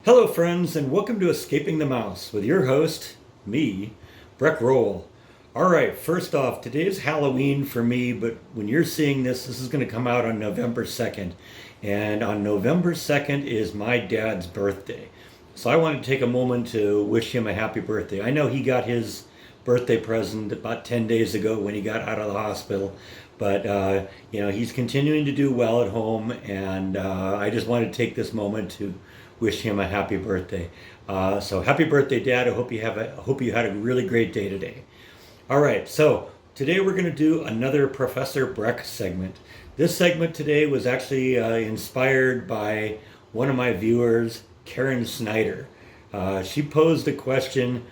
Hello, friends, and welcome to Escaping the Mouse with your host, me, Breck Roll. All right, first off, today is Halloween for me, but when you're seeing this, this is going to come out on November 2nd. And on November 2nd is my dad's birthday. So I want to take a moment to wish him a happy birthday. I know he got his birthday present about 10 days ago when he got out of the hospital. But, he's continuing to do well at home, and I just wanted to take this moment to wish him a happy birthday. So happy birthday, Dad. I hope you had a really great day today. All right, so today we're going to do another Professor Breck segment. This segment today was actually inspired by one of my viewers, Karen Snyder. She posed a question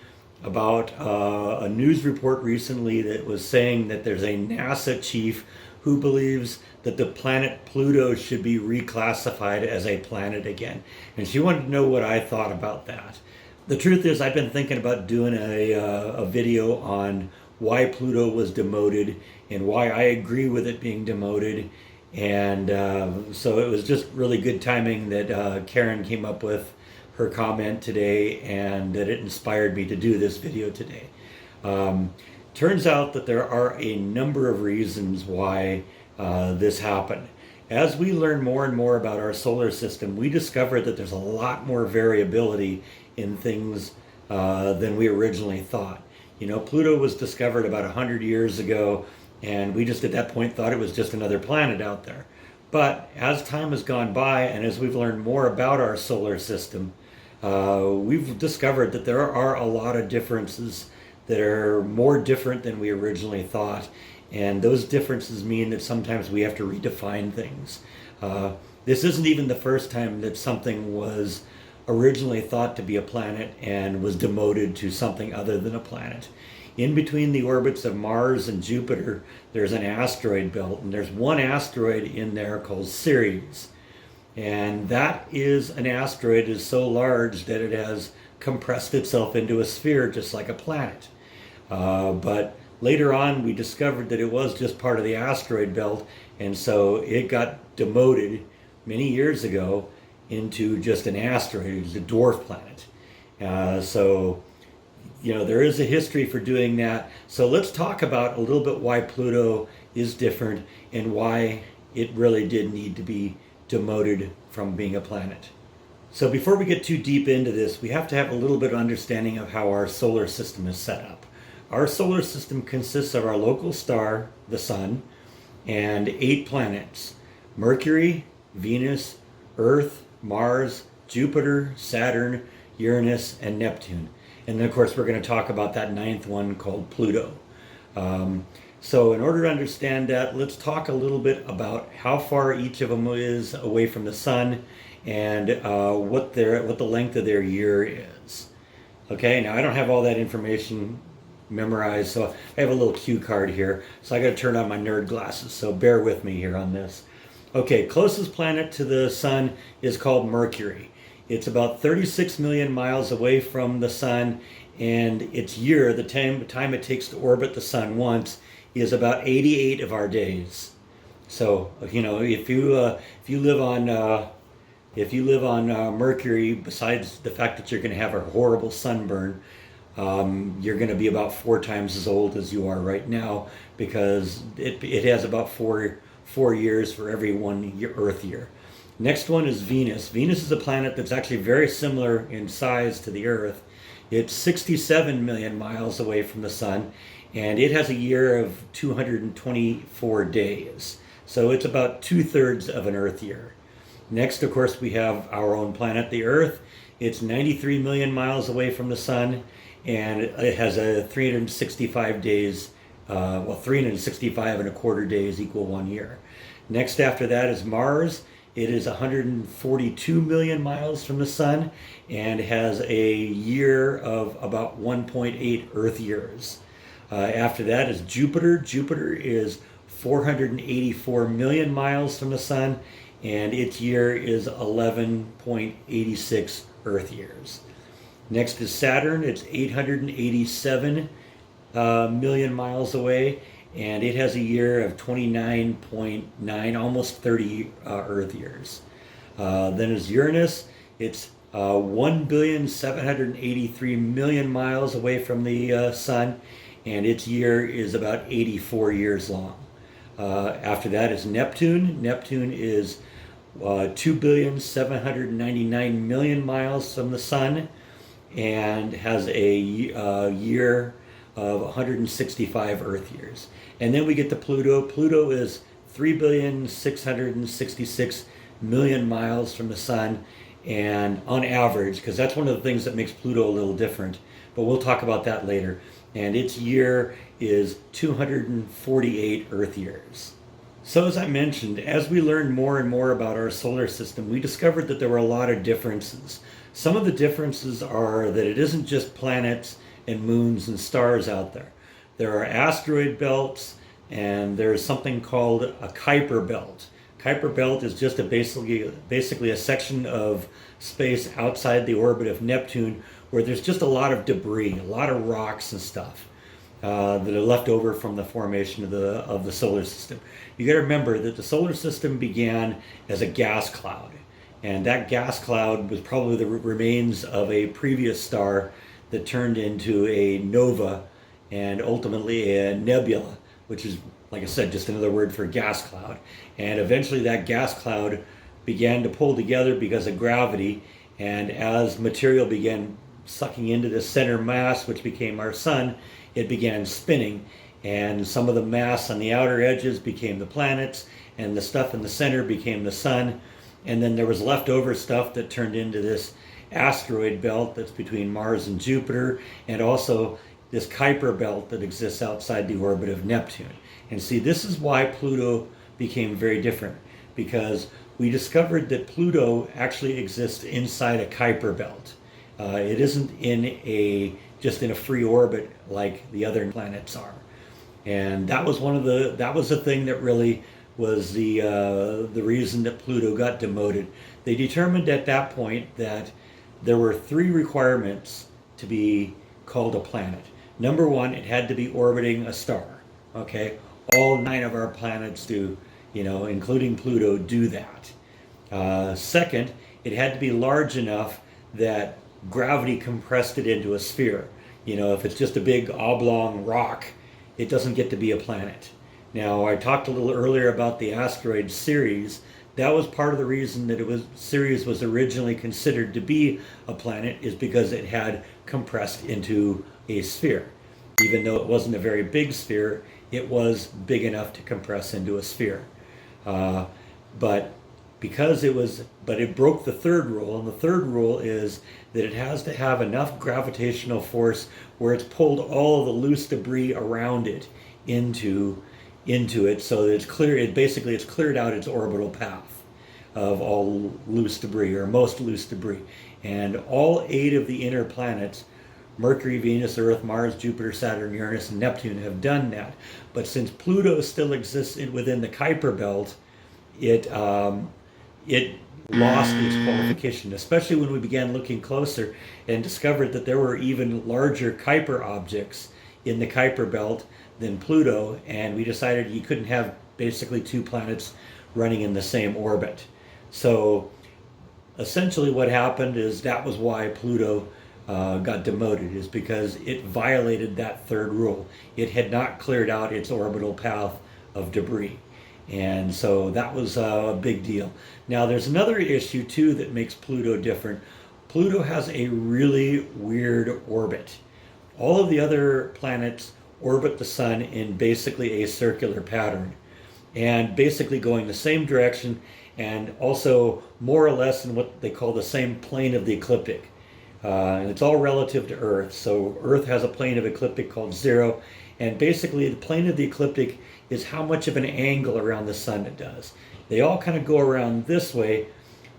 about a news report recently that was saying that there's a NASA chief who believes that the planet Pluto should be reclassified as a planet again. And she wanted to know what I thought about that. The truth is, I've been thinking about doing a video on why Pluto was demoted and why I agree with it being demoted. And so it was just really good timing that Karen came up with her comment today, and that it inspired me to do this video today. Turns out that there are a number of reasons why this happened. As we learn more and more about our solar system, we discover that there's a lot more variability in things than we originally thought. You know, Pluto was discovered about 100 years ago, and we just at that point thought it was just another planet out there. But as time has gone by, and as we've learned more about our solar system, we've discovered that there are a lot of differences that are more different than we originally thought. And those differences mean that sometimes we have to redefine things. This isn't even the first time that something was originally thought to be a planet and was demoted to something other than a planet. In between the orbits of Mars and Jupiter, there's an asteroid belt, and there's one asteroid in there called Ceres. And that is an asteroid that is so large that it has compressed itself into a sphere just like a planet. But later on, we discovered that it was just part of the asteroid belt, and so it got demoted many years ago into just an asteroid. It was a dwarf planet. There is a history for doing that. So let's talk about a little bit why Pluto is different and why it really did need to be demoted from being a planet. So before we get too deep into this, we have to have a little bit of understanding of how our solar system is set up. Our solar system consists of our local star, the Sun, and 8 planets: Mercury, Venus, Earth, Mars, Jupiter, Saturn, Uranus, and Neptune. And then, of course, we're going to talk about that 9th one called Pluto. So in order to understand that, let's talk a little bit about how far each of them is away from the Sun and what the length of their year is. Okay, now I don't have all that information memorized, so I have a little cue card here. So I got to turn on my nerd glasses, so bear with me here on this. Okay, closest planet to the Sun is called Mercury. It's about 36 million miles away from the Sun, and its year, the time it takes to orbit the Sun once, is about 88 of our days. So if you live on Mercury, besides the fact that you're going to have a horrible sunburn, you're going to be about 4 times as old as you are right now, because it has about four years for every 1 Earth year. Next one is Venus. Venus is a planet that's actually very similar in size to the Earth. It's 67 million miles away from the Sun, and it has a year of 224 days. So it's about 2/3 of an Earth year. Next, of course, we have our own planet, the Earth. It's 93 million miles away from the Sun, and it has a 365 days, 365 and a quarter days equal 1 year. Next after that is Mars. It is 142 million miles from the Sun and has a year of about 1.8 Earth years. After that is Jupiter. Jupiter is 484 million miles from the Sun, and its year is 11.86 Earth years. Next is Saturn. It's 887 million miles away, and it has a year of 29.9, almost 30 Earth years. Then is Uranus. It's 1,783,000,000 miles away from the sun, and its year is about 84 years long. After that is Neptune. Neptune is 2,799,000,000 miles from the sun and has a year of 165 Earth years. And then we get to Pluto. Pluto is 3,666,000,000 miles from the sun, and on average, because that's one of the things that makes Pluto a little different, but we'll talk about that later. And its year is 248 Earth years. So as I mentioned, as we learned more and more about our solar system, we discovered that there were a lot of differences. Some of the differences are that it isn't just planets and moons and stars out there. There are asteroid belts, and there's something called a Kuiper belt. Kuiper belt is just basically a section of space outside the orbit of Neptune where there's just a lot of debris, a lot of rocks and stuff that are left over from the formation of the solar system. You got to remember that the solar system began as a gas cloud, and that gas cloud was probably the remains of a previous star that turned into a nova and ultimately a nebula, which is, like I said, just another word for gas cloud. And eventually that gas cloud began to pull together because of gravity, and as material began sucking into the center mass, which became our sun, it began spinning, and some of the mass on the outer edges became the planets, and the stuff in the center became the sun, and then there was leftover stuff that turned into this asteroid belt that's between Mars and Jupiter, and also this Kuiper belt that exists outside the orbit of Neptune. And see, this is why Pluto became very different, because we discovered that Pluto actually exists inside a Kuiper belt. It isn't just in a free orbit like the other planets are. And that was the thing that really was the reason that Pluto got demoted. They determined at that point that there were 3 requirements to be called a planet. Number 1, it had to be orbiting a star. Okay, all 9 of our planets do, including Pluto, do that. Second, it had to be large enough that gravity compressed it into a sphere. If it's just a big oblong rock, it doesn't get to be a planet. Now, I talked a little earlier about the asteroid Ceres. That was part of the reason that Ceres was originally considered to be a planet, is because it had compressed into a sphere. Even though it wasn't a very big sphere, it was big enough to compress into a sphere. But it broke the third rule, and the third rule is that it has to have enough gravitational force where it's pulled all of the loose debris around it into it, so that it's cleared out its orbital path of all loose debris, or most loose debris. And all 8 of the inner planets, Mercury, Venus, Earth, Mars, Jupiter, Saturn, Uranus, and Neptune, have done that. But since Pluto still exists within the Kuiper belt, it lost its qualification, especially when we began looking closer and discovered that there were even larger Kuiper objects in the Kuiper belt than Pluto, and we decided you couldn't have basically 2 planets running in the same orbit. So essentially what happened is that was why Pluto got demoted, is because it violated that third rule. It had not cleared out its orbital path of debris. And so that was a big deal. Now there's another issue too that makes Pluto different. Pluto has a really weird orbit. All of the other planets orbit the sun in basically a circular pattern, and basically going the same direction, and also more or less in what they call the same plane of the ecliptic. And it's all relative to Earth. So Earth has a plane of ecliptic called 0, and basically the plane of the ecliptic is how much of an angle around the sun it does. They all kind of go around this way,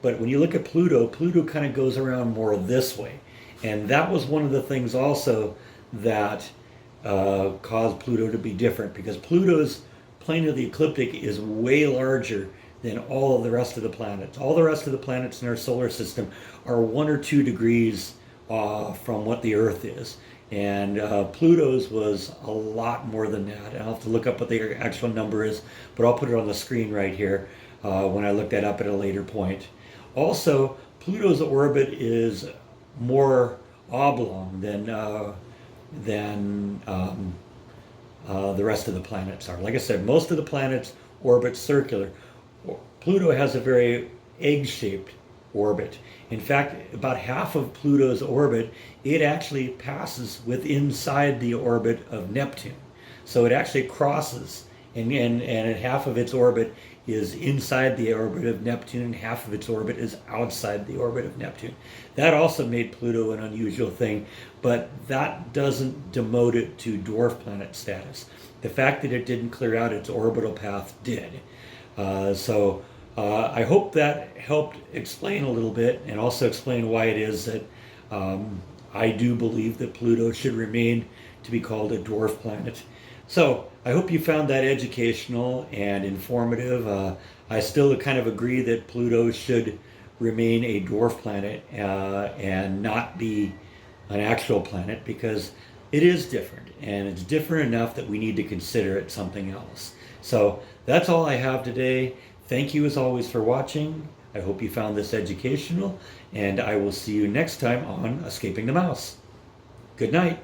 but when you look at Pluto kind of goes around more this way. And that was one of the things also that caused Pluto to be different, because Pluto's plane of the ecliptic is way larger than all of the rest of the planets. All the rest of the planets in our solar system are 1 or 2 degrees from what the Earth is. And Pluto's was a lot more than that. I'll have to look up what the actual number is, but I'll put it on the screen right here when I look that up at a later point. Also, Pluto's orbit is more oblong than the rest of the planets are. Like I said, most of the planets orbit circular. Pluto has a very egg-shaped orbit. In fact, about half of Pluto's orbit, it actually passes inside the orbit of Neptune. So it actually crosses, and half of its orbit is inside the orbit of Neptune, and half of its orbit is outside the orbit of Neptune. That also made Pluto an unusual thing, but that doesn't demote it to dwarf planet status. The fact that it didn't clear out its orbital path did. I hope that helped explain a little bit, and also explain why it is that I do believe that Pluto should remain to be called a dwarf planet. So I hope you found that educational and informative. I still kind of agree that Pluto should remain a dwarf planet and not be an actual planet, because it is different, and it's different enough that we need to consider it something else. So that's all I have today. Thank you as always for watching. I hope you found this educational, and I will see you next time on Escaping the Mouse. Good night.